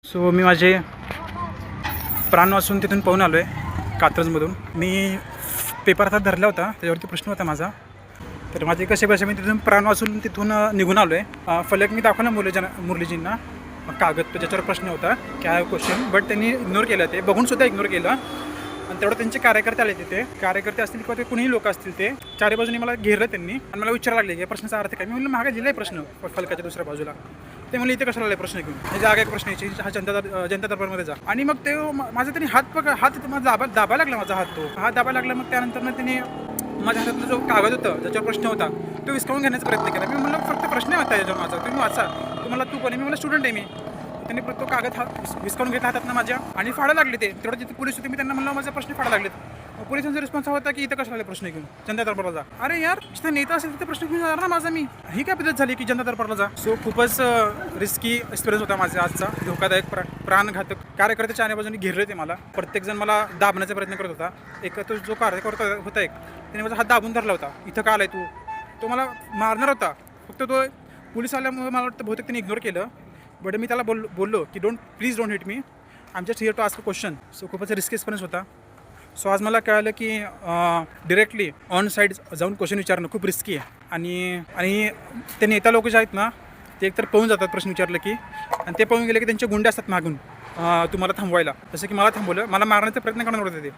So मी माझे प्राण वाचून तिथून पाहून आलो आहे कात्रजमधून. मी पेपर हातात धरला होता, त्याच्यावरती प्रश्न होता माझा. तर माझे कसे बसे मी तिथून प्राण वाचून तिथून निघून आलो आहे. फलक मी दाखवला मुरलीजींना, कागद ज्याच्यावर प्रश्न होता काय क्वेश्चन, बट त्यांनी इग्नोर केलं. ते बघूनसुद्धा इग्नोर केलं. आणि तेवढं त्यांचे कार्यकर्ते आले तिथे. कार्यकर्ते असतील किंवा ते कुणीही लोक असतील, ते चारी बाजूने मला घेरलं त्यांनी आणि मला विचारायला लागले की प्रश्नाचा अर्थ काय. मी म्हणलं मागे दिला आहे प्रश्न फलकाच्या दुसऱ्या बाजूला. ते म्हणले इथे कशाला आले प्रश्न घेऊन, हे जागा एक प्रश्न यायची हा जनता दरबारमध्ये जा. आणि मग ते माझा त्यांनी हात माझा दाबा लागला, माझा हात दाबा लागला. मग त्यानंतर मग त्यांनी माझ्या हातातला जो कागद होता ज्याच्यावर प्रश्न होता तो विस्कावून घेण्याचा प्रयत्न केला. मी म्हणलं फक्त प्रश्न होता याच्यावर माझा, तुम्ही वाचा. तुम्हाला तू कोणी, मी मला स्टुडंट आहे मी. त्यांनी तो कागद विस्कावून घेतला हातात ना माझ्या आणि फाडा लागले. ते तेवढं जिथे पोलीस होते मी त्यांना म्हणलं माझे प्रश्न फाडा लागलेत. पोलिसांचा रिस्पॉन्स होता की इथं कशाला प्रश्न घेऊन जनता दरबारला जा. अरे यार, जिथे नेता असेल तिथे प्रश्न घेऊन जाणार ना माझा मी. ही काय पद्धत झाली की जनता दरबारला जा. सो खूपच रिस्की एक्सपिरियन्स होता माझा आजचा, धोकादायक प्राणघातक. कार्यकर्ते चारी बाजूने घेरले ते मला. प्रत्येकजण मला दाबण्याचा प्रयत्न करत होता. एक तो जो कार्यकर्ता होता त्याने माझा हात दाबून धरला होता. इथं का आलाय तू, तो मला मारणार होता. फक्त तो पोलीस आल्यामुळे मला वाटतं बहुतेक त्यांनी इग्नोर केलं. बट मी त्याला बोललो की please don't hit me, I am just here to ask a question. So खूपच रिस्की एक्सपिरियन्स होता. सो आज मला कळलं की डिरेक्टली ऑन साईड जाऊन क्वेश्चन विचारणं खूप रिस्की आहे. आणि ते नेता लोक जे आहेत ना, ते एकतर पळून जातात प्रश्न विचारलं की, आणि ते पळून गेले की त्यांचे गुंडे असतात मागून तुम्हाला थांबवायला. जसं की मला थांबवलं, मला मारण्याचा प्रयत्न करणार होते ते.